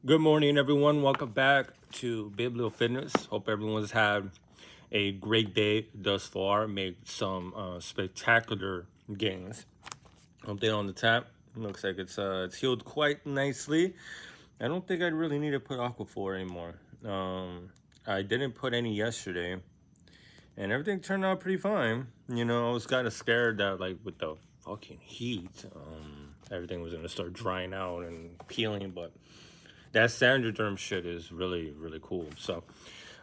Good morning, everyone. Welcome back to Biblio Fitness. Hope everyone's had a great day thus far. Made some spectacular gains. Update on the tap. Looks like it's healed quite nicely. I don't think I really need to put Aquaphor anymore. I didn't put any yesterday, and everything turned out pretty fine. I was kind of scared that like with the fucking heat, everything was gonna start drying out and peeling, but that Sandoderm shit is really, really cool. So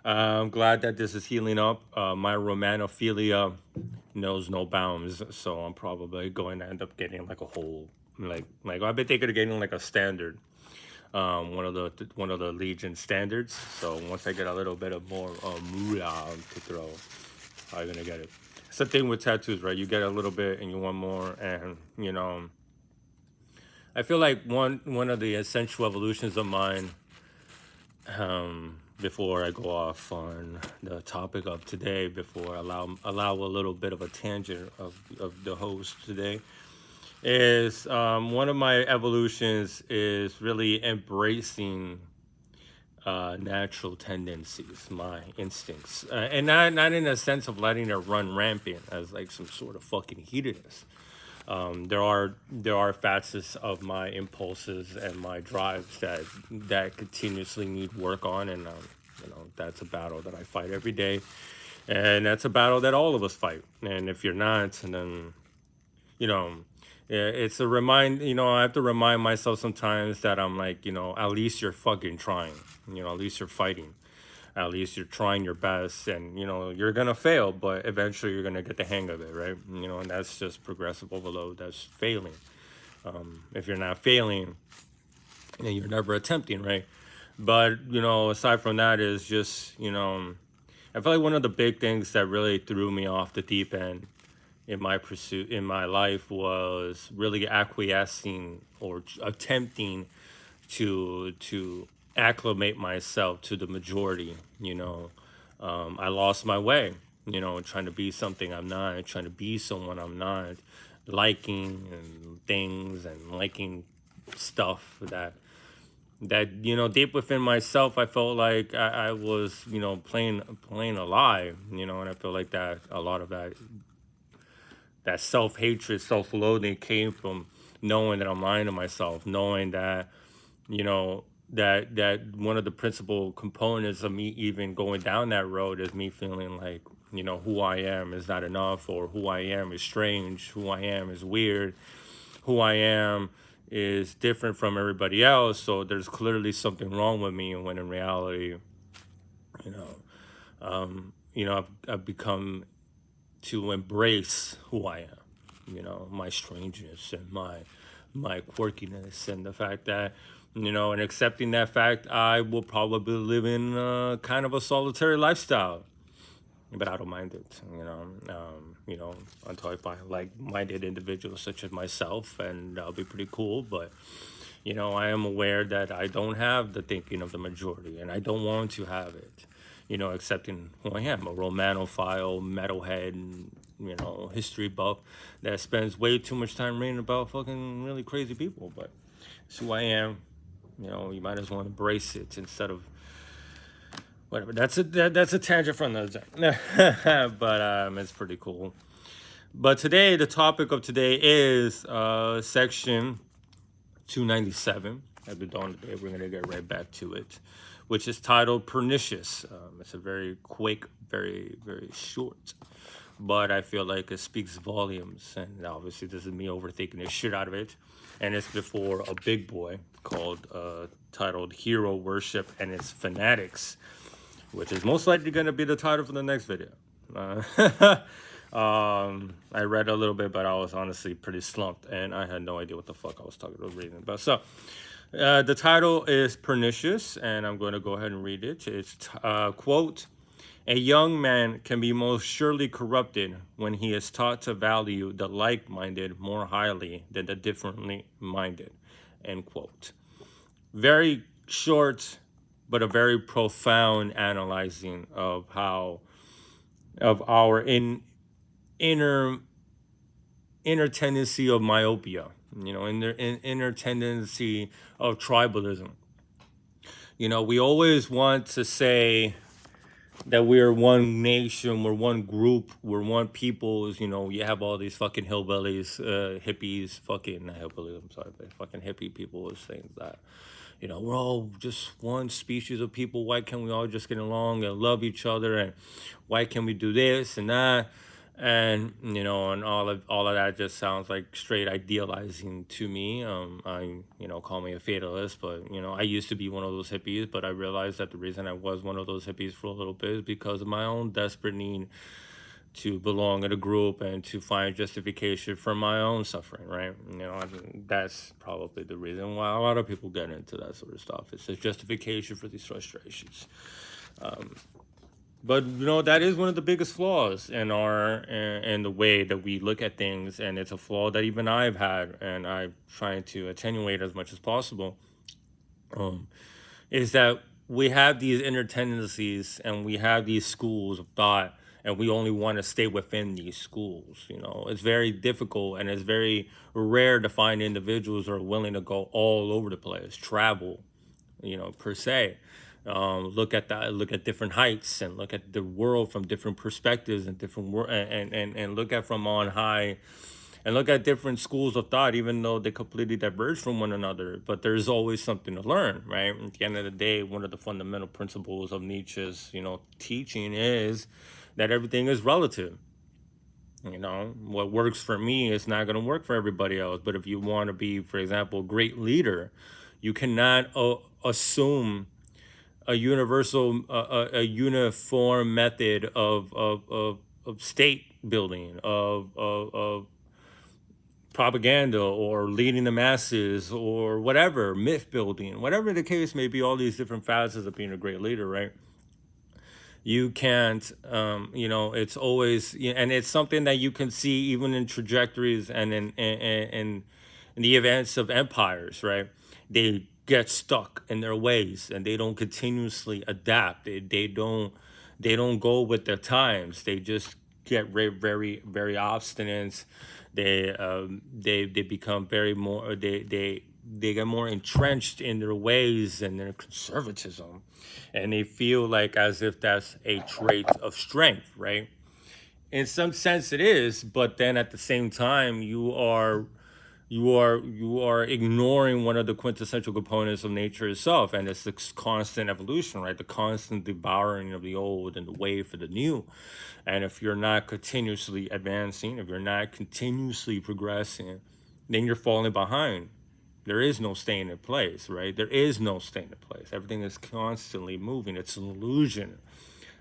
I'm glad that this is healing up. My romanophilia knows no bounds, so I'm probably going to end up getting like a whole like I've been thinking of getting like a standard, one of the Legion standards. So once I get a little bit of more moolah to throw, I'm gonna get it. It's the thing with tattoos, right? You get a little bit and you want more, and I feel like one of the essential evolutions of mine, before I go off on the topic of today, before I allow a little bit of a tangent of the host today, is one of my evolutions is really embracing natural tendencies, my instincts, and not in a sense of letting it run rampant as like some sort of fucking heatedness. There are facets of my impulses and my drives that continuously need work on, and that's a battle that I fight every day, and that's a battle that all of us fight. And if you're not, then you know, it's a remind. I have to remind myself sometimes that I'm like, at least you're fucking trying. At least you're fighting. At least you're trying your best, and you're gonna fail, but eventually you're gonna get the hang of it, right? And that's just progressive overload. That's failing. If you're not failing, then you're never attempting, right? But aside from that, is just I feel like one of the big things that really threw me off the deep end in my pursuit in my life was really acquiescing or attempting to acclimate myself to the majority. I lost my way. Trying to be something I'm not, trying to be someone I'm not, liking and things and liking stuff that deep within myself I felt like I was playing a lie. And I feel like that a lot of that self-hatred, self-loathing came from knowing that I'm lying to myself, knowing that you know that one of the principal components of me even going down that road is me feeling like who I am is not enough, or who I am is strange, who I am is weird, who I am is different from everybody else, so there's clearly something wrong with me, when in reality you know I've become to embrace who I am, my strangeness and my quirkiness, and the fact that, and accepting that fact, I will probably live in kind of a solitary lifestyle, but I don't mind it, until I find like-minded individuals such as myself, and that'll be pretty cool. But I am aware that I don't have the thinking of the majority, and I don't want to have it. Accepting who I am, a romanophile, metalhead, history buff that spends way too much time reading about fucking really crazy people. But it's who I am. You might as well embrace it instead of whatever. That's a tangent from the but it's pretty cool. But today, the topic of today is section 297. At the dawn of the day, we're gonna get right back to it, which is titled "Pernicious." It's a very quick, very very short, but I feel like it speaks volumes. And obviously, this is me overthinking the shit out of it. And it's before a big boy called titled "Hero Worship and Its Fanatics," which is most likely going to be the title for the next video. Uh, I read a little bit, but I was honestly pretty slumped, and I had no idea what the fuck I was talking about reading about. So, the title is "Pernicious," and I'm going to go ahead and read it. It's quote: "A young man can be most surely corrupted when he is taught to value the like-minded more highly than the differently minded." End quote. Very short, but a very profound analyzing of how of our inner inner tendency of myopia, inner tendency of tribalism, We always want to say that we're one nation, we're one group, we're one peoples. You have all these fucking hillbillies, hippies, fucking not hillbillies, I'm sorry, but fucking hippie people is saying that, we're all just one species of people. Why can't we all just get along and love each other? And why can't we do this and that? And and all of that just sounds like straight idealizing to me. Call me a fatalist, but I used to be one of those hippies, but I realized that the reason I was one of those hippies for a little bit is because of my own desperate need to belong in a group and to find justification for my own suffering, right? I think that's probably the reason why a lot of people get into that sort of stuff. It's a justification for these frustrations. But that is one of the biggest flaws in the way that we look at things, and it's a flaw that even I've had, and I'm trying to attenuate as much as possible. Um, is that we have these inner tendencies and we have these schools of thought, and we only want to stay within these schools. It's very difficult, and it's very rare to find individuals who are willing to go all over the place, travel, per se. Look at different heights, and look at the world from different perspectives, and and look at from on high, and look at different schools of thought, even though they completely diverge from one another. But there's always something to learn, right? At the end of the day, one of the fundamental principles of Nietzsche's, teaching is that everything is relative. What works for me is not going to work for everybody else. But if you want to be, for example, a great leader, you cannot assume a universal, a uniform method of state building, of propaganda, or leading the masses, or whatever, myth building, whatever the case may be, all these different facets of being a great leader, right? You can't, it's always, and it's something that you can see even in trajectories and in the events of empires, right? They get stuck in their ways, and they don't continuously adapt. They don't go with the times. They just get very, very, very obstinate. They become very more, they get more entrenched in their ways and their conservatism, and they feel like as if that's a trait of strength, right? In some sense it is, but then at the same time you are ignoring one of the quintessential components of nature itself, and it's the constant evolution, right? The constant devouring of the old and the way for the new. And if you're not continuously advancing, if you're not continuously progressing, then you're falling behind. There is no staying in place, right? There is no staying in place. Everything is constantly moving. It's an illusion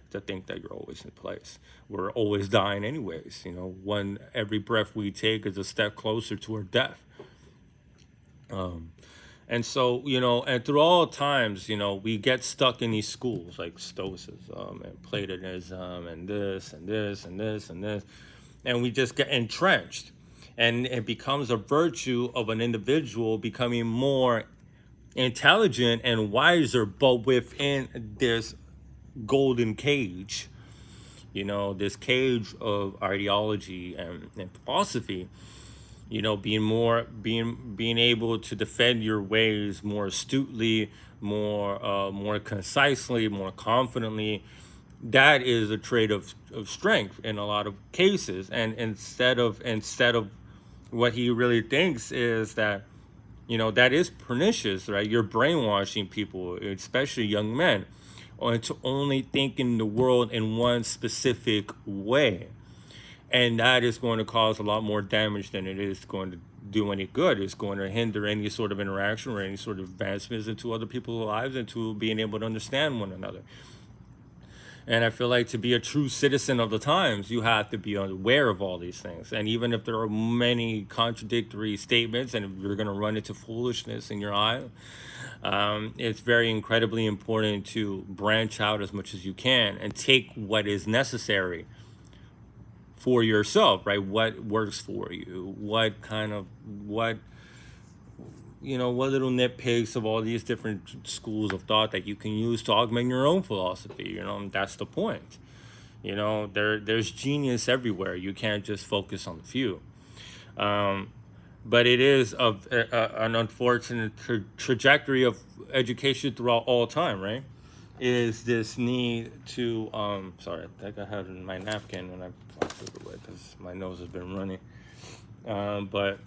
to think that you're always in place. We're always dying anyways. Every breath we take is a step closer to our death. And so, and through all times, we get stuck in these schools like Stoicism and Platonism and this and this and this and this, and we just get entrenched. And it becomes a virtue of an individual becoming more intelligent and wiser, but within this golden cage, this cage of ideology and philosophy, being able to defend your ways more astutely, more concisely, more confidently. That is a trait of strength in a lot of cases. And instead of what he really thinks is that, that is pernicious, right? You're brainwashing people, especially young men, into only thinking the world in one specific way. And that is going to cause a lot more damage than it is going to do any good. It's going to hinder any sort of interaction or any sort of advancements into other people's lives, and to being able to understand one another. And I feel like to be a true citizen of the times, you have to be aware of all these things. And even if there are many contradictory statements, and if you're going to run into foolishness in your eye, it's very incredibly important to branch out as much as you can and take what is necessary for yourself, right? What works for you? What little nitpicks of all these different schools of thought that you can use to augment your own philosophy. And that's the point. There's genius everywhere. You can't just focus on the few. but it is an unfortunate trajectory of education throughout all time, right? Is this need to sorry, I think I had my napkin and I threw it away because my nose has been running. But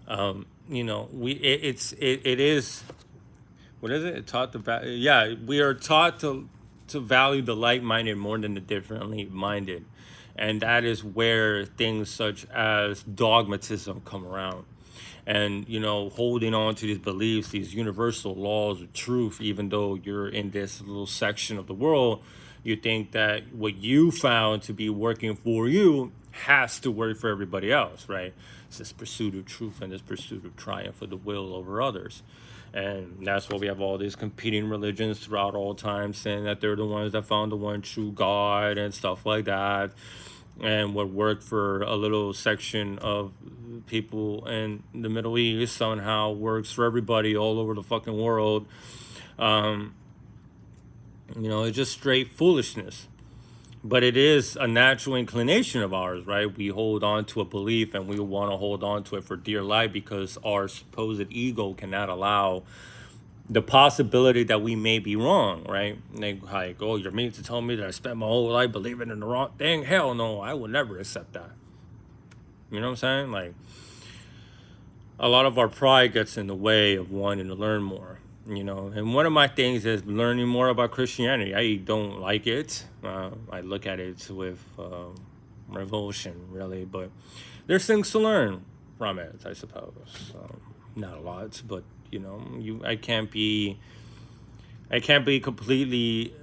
it is, what is it? It taught to yeah, we are taught to value the like-minded more than the differently minded, and that is where things such as dogmatism come around, and holding on to these beliefs, these universal laws of truth, even though you're in this little section of the world, you think that what you found to be working for you has to work for everybody else, right? It's this pursuit of truth and this pursuit of triumph of the will over others. And that's why we have all these competing religions throughout all time saying that they're the ones that found the one true God and stuff like that. And what worked for a little section of people in the Middle East somehow works for everybody all over the fucking world. Um, it's just straight foolishness. But it is a natural inclination of ours, right? We hold on to a belief and we want to hold on to it for dear life because our supposed ego cannot allow the possibility that we may be wrong, right? And they like, oh, you're mean to tell me that I spent my whole life believing in the wrong thing? Hell no, I will never accept that. You know what I'm saying? Like, a lot of our pride gets in the way of wanting to learn more. And one of my things is learning more about Christianity. I don't like it. I look at it with revulsion, really. But there's things to learn from it, I suppose. Not a lot, but I can't be completely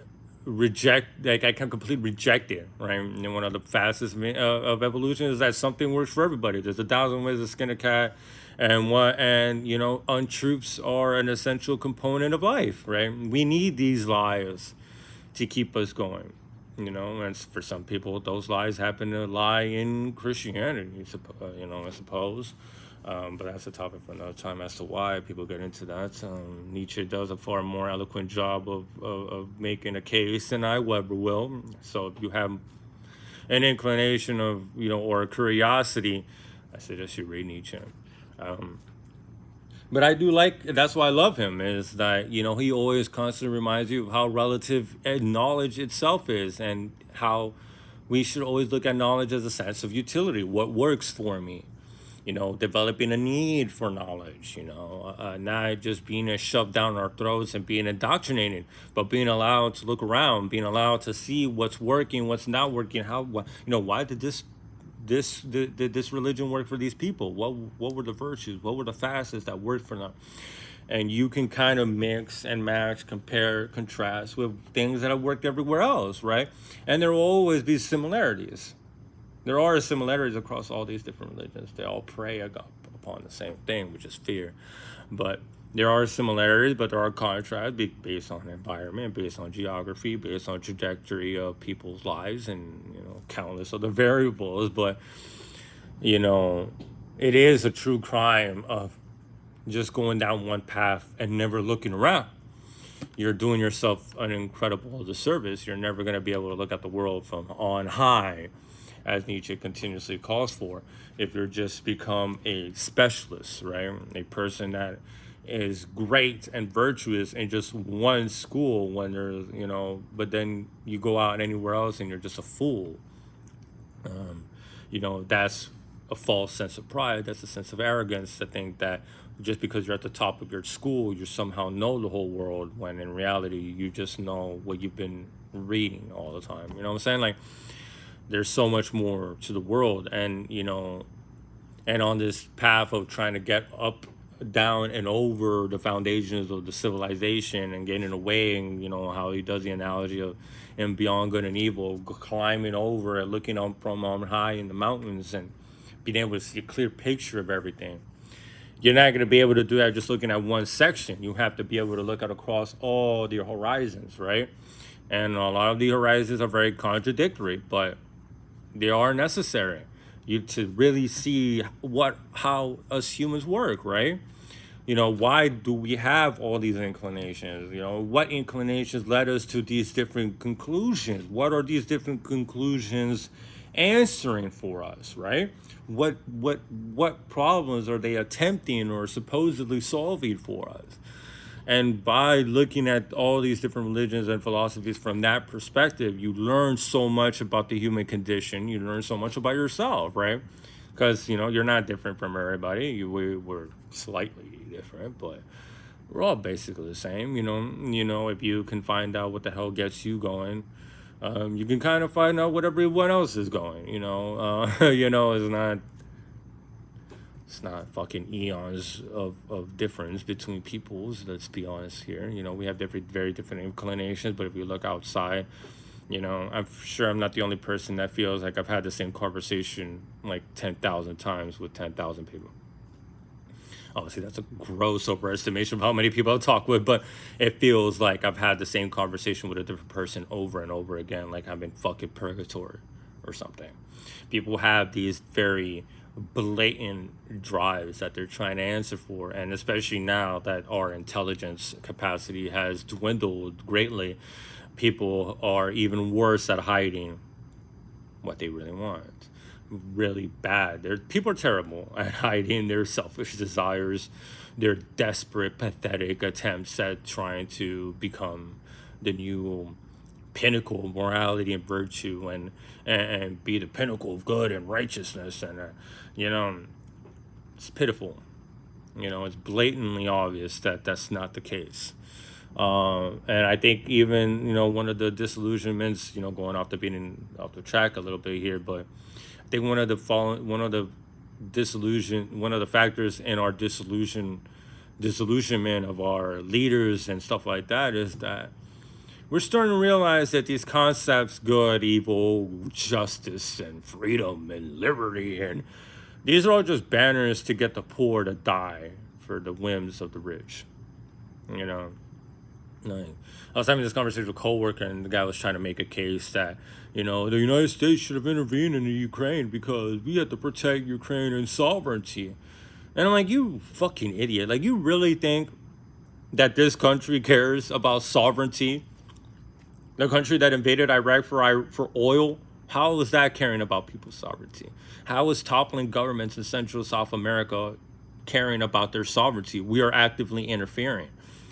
I can completely reject it, right? And one of the fastest of evolution is that something works for everybody. There's 1,000 ways to skin a cat, and untruths are an essential component of life, right? We need these lies to keep us going, and for some people those lies happen to lie in Christianity, I suppose. But that's a topic for another time as to why people get into that. Nietzsche does a far more eloquent job of making a case than I ever will. So if you have an inclination of, or a curiosity, I suggest you read Nietzsche. But I do that's why I love him, is that, he always constantly reminds you of how relative knowledge itself is, and how we should always look at knowledge as a sense of utility. What works for me? Developing a need for knowledge, not just being shoved down our throats and being indoctrinated, but being allowed to look around, being allowed to see what's working, what's not working, why did this religion work for these people? What were the virtues? What were the facets that worked for them? And you can kind of mix and match, compare, contrast with things that have worked everywhere else, right? And there will always be similarities. There are similarities across all these different religions. They all prey upon the same thing, which is fear. But there are similarities, but there are contrasts based on environment, based on geography, based on trajectory of people's lives, and countless other variables. But it is a true crime of just going down one path and never looking around. You're doing yourself an incredible disservice. You're never going to be able to look at the world from on high, as Nietzsche continuously calls for, if you're just become a specialist, right? A person that is great and virtuous in just one school, when there's, but then you go out anywhere else and you're just a fool. That's a false sense of pride. That's a sense of arrogance to think that just because you're at the top of your school, you somehow know the whole world, when in reality, you just know what you've been reading all the time. You know what I'm saying? Like, there's so much more to the world, and and on this path of trying to get up, down, and over the foundations of the civilization and getting away, and how he does the analogy of and beyond good and evil, climbing over and looking up from on high in the mountains and being able to see a clear picture of everything. You're not going to be able to do that just looking at one section. You have to be able to look at across all the horizons, right? And a lot of the horizons are very contradictory, but they are necessary to really see how us humans work, right? Why do we have all these inclinations? What inclinations led us to these different conclusions? What are these different conclusions answering for us, right? What problems are they attempting or supposedly solving for us? And by looking at all these different religions and philosophies from that perspective, you learn so much about the human condition. You learn so much about yourself, right? Because, you're not different from everybody. We're slightly different, but we're all basically the same. If you can find out what the hell gets you going, you can kind of find out what everyone else is going. It's not fucking eons of difference between peoples. Let's be honest here. We have very different inclinations, but if you look outside, I'm sure I'm not the only person that feels like I've had the same conversation like 10,000 times with 10,000 people. Obviously, that's a gross overestimation of how many people I talk with, but it feels like I've had the same conversation with a different person over and over again, like I'm in fucking purgatory or something. People have these very blatant drives that they're trying to answer for, and especially now that our intelligence capacity has dwindled greatly, people are even worse at hiding what they really want. Really bad. People are terrible at hiding their selfish desires, their desperate, pathetic attempts at trying to become the new pinnacle of morality and virtue, and be the pinnacle of good and righteousness. And it's pitiful. It's blatantly obvious that that's not the case. And I think even one of the disillusionments, going off the track a little bit here, but I think one of the factors in our disillusionment of our leaders and stuff like that is that we're starting to realize that these concepts, good, evil, justice, and freedom, and liberty, and these are all just banners to get the poor to die for the whims of the rich. Like, I was having this conversation with a coworker, and the guy was trying to make a case that, the United States should have intervened in the Ukraine because we had to protect Ukrainian sovereignty. And I'm like, you fucking idiot. Like, you really think that this country cares about sovereignty? The country that invaded Iraq for oil? How is that caring about people's sovereignty? How is toppling governments in Central South America caring about their sovereignty? We are actively interfering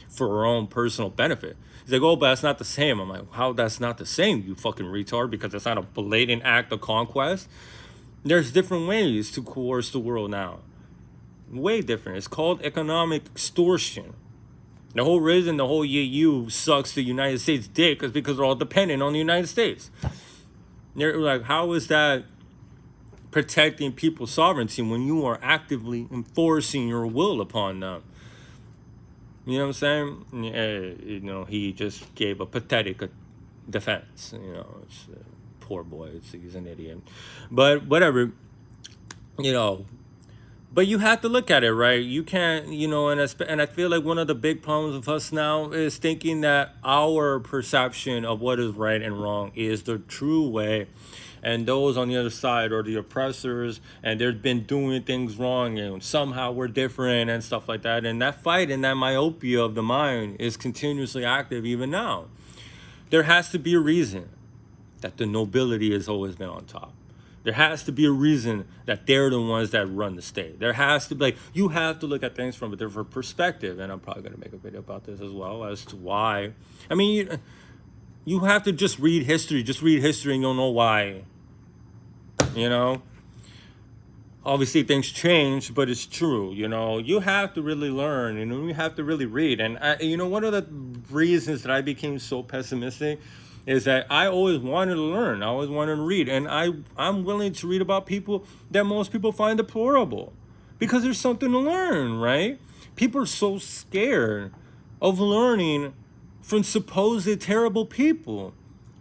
for our own personal benefit. He's like, oh, but that's not the same. I'm like, how that's not the same, you fucking retard? Because it's not a blatant act of conquest. There's different ways to coerce the world now. Way different. It's called economic extortion. The whole reason the whole EU sucks the United States dick is because they're all dependent on the United States. They're like, how is that protecting people's sovereignty when you are actively enforcing your will upon them? You know what I'm saying? He just gave a pathetic defense. It's poor boy. He's an idiot. But whatever. But you have to look at it, right? You can't, and I feel like one of the big problems of us now is thinking that our perception of what is right and wrong is the true way. And those on the other side are the oppressors, and they've been doing things wrong, and somehow we're different and stuff like that. And that fight and that myopia of the mind is continuously active even now. There has to be a reason that the nobility has always been on top. There has to be a reason that they're the ones that run the state. There has to be, you have to look at things from a different perspective. And I'm probably going to make a video about this as well as to why. I mean, you have to just read history. Just read history and you'll know why. Obviously things change, but it's true. You have to really learn, you have to really read. And one of the reasons that I became so pessimistic is that I always wanted to learn. I always wanted to read. And I'm willing to read about people that most people find deplorable because there's something to learn, right? People are so scared of learning from supposed terrible people.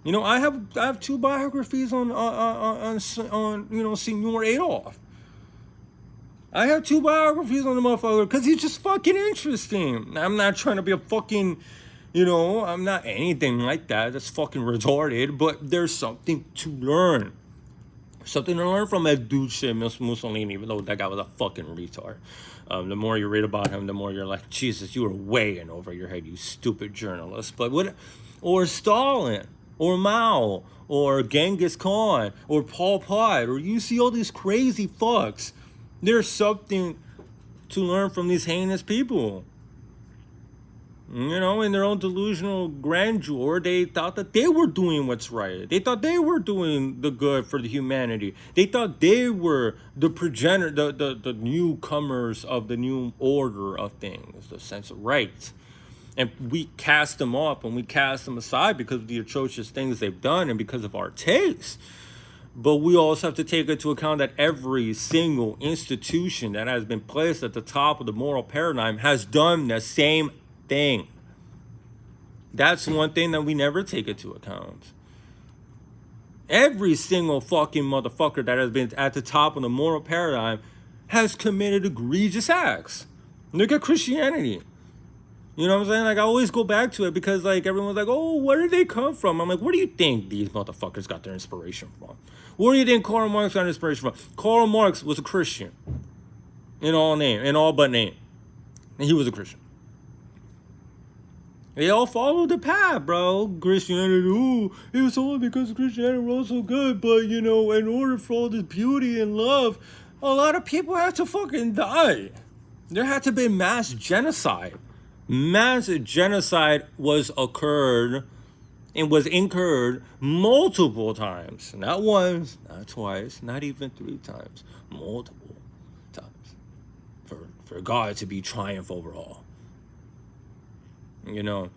I have two biographies on Senor Adolf. I have two biographies on the motherfucker because he's just fucking interesting. I'm not trying to be a fucking, I'm not anything like that. That's fucking retarded. But there's something to learn. Something to learn from that dude shit, Mussolini, even though that guy was a fucking retard. The more you read about him, the more you're like, Jesus, you were way in over your head, you stupid journalist. But or Stalin. or Mao, or Genghis Khan, or Pol Pot, or you see all these crazy fucks. There's something to learn from these heinous people. You know, in their own delusional grandeur, they thought that they were doing what's right. They thought they were doing the good for the humanity. They thought they were the progenitor, the newcomers of the new order of things, the sense of right. And we cast them off and we cast them aside because of the atrocious things they've done and because of our taste. But we also have to take into account that every single institution that has been placed at the top of the moral paradigm has done the same thing. That's one thing that we never take into account. Every single fucking motherfucker that has been at the top of the moral paradigm has committed egregious acts. Look at Christianity. You know what I'm saying? Like, I always go back to it because, like, everyone's like, oh, where did they come from? I'm like, where do you think these motherfuckers got their inspiration from? Where do you think Karl Marx got inspiration from? Karl Marx was a Christian. In all but name. And he was a Christian. They all followed the path, bro. Christianity, ooh, it was only because Christianity was so good, but, you know, in order for all this beauty and love, a lot of people had to fucking die. There had to be mass genocide. Mass genocide was incurred multiple times. Not once, not twice, not even 3 times. Multiple times. For God to be triumph over all. You know,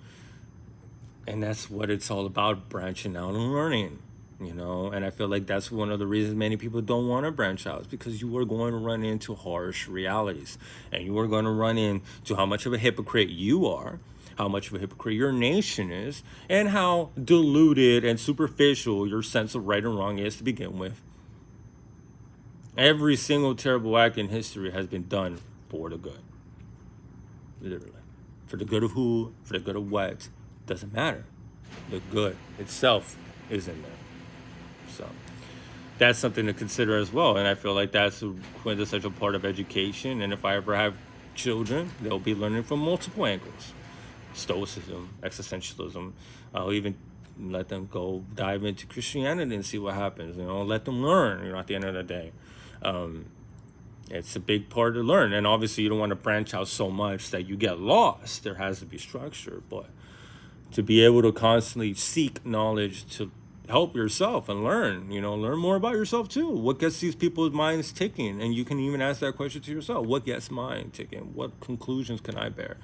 and that's what it's all about, branching out and learning, you know, and I feel like that's one of the reasons many people don't want to branch out, is because you are going to run into harsh realities, and you are going to run into how much of a hypocrite you are, how much of a hypocrite your nation is, and how diluted and superficial your sense of right and wrong is to begin with. Every single terrible act in history has been done for the good, literally. For the good of who, for the good of what, doesn't matter. The good itself is in there. So that's something to consider as well. And I feel like that's a quintessential part of education. And if I ever have children, they'll be learning from multiple angles. Stoicism, existentialism. I'll even let them go dive into Christianity and see what happens. You know, let them learn, you know, at the end of the day. It's a big part to learn, and obviously you don't want to branch out so much that you get lost. There has to be structure, but to be able to constantly seek knowledge to help yourself and learn, you know, learn more about yourself too. What gets these people's minds ticking? And you can even ask that question to yourself. What gets mine ticking? What conclusions can I bear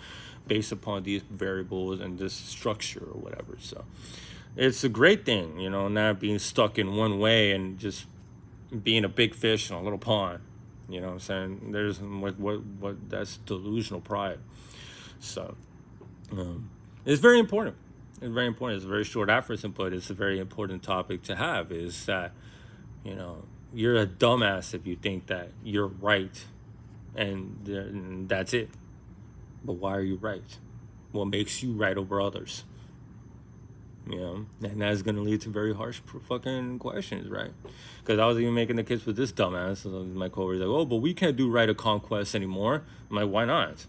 based upon these variables and this structure or whatever? So it's a great thing, you know, not being stuck in one way and just being a big fish in a little pond. You know what I'm saying? There's what that's delusional pride. So it's very important. It's very important. It's a very short aphorism, but it's a very important topic to have, is that, you know, you're a dumbass if you think that you're right and that's it. But why are you right? What makes you right over others? You know, and that's going to lead to very harsh fucking questions, right? Because I was even making the case with this dumbass. My coworker's like, oh, but we can't do right of conquest anymore. I'm like, why not?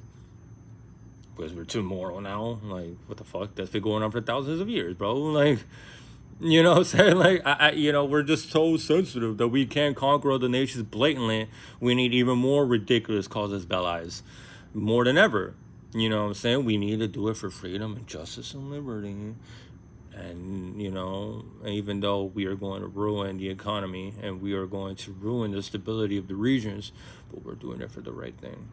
Because we're too moral now. I'm like, what the fuck? That's been going on for thousands of years, bro. Like, you know what I'm saying? Like, you know, we're just so sensitive that we can't conquer other nations blatantly. We need even more ridiculous causes bellis. More than ever. You know what I'm saying? We need to do it for freedom and justice and liberty. And, you know, even though we are going to ruin the economy and we are going to ruin the stability of the regions, but we're doing it for the right thing.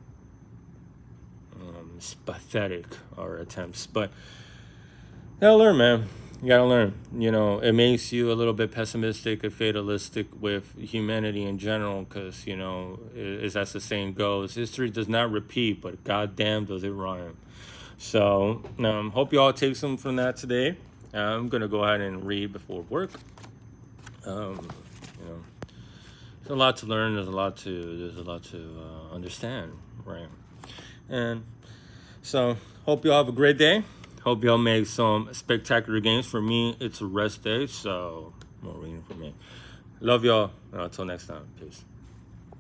It's pathetic, our attempts. But you gotta learn, man. You gotta learn. You know, it makes you a little bit pessimistic and fatalistic with humanity in general because, you know, as the saying goes, history does not repeat, but goddamn does it rhyme. So, hope you all take some from that today. I'm gonna go ahead and read before work. You know, there's a lot to learn. There's a lot to understand, right? And so, hope you all have a great day. Hope y'all make some spectacular games. For me, it's a rest day, so more reading for me. Love y'all. Until next time, peace.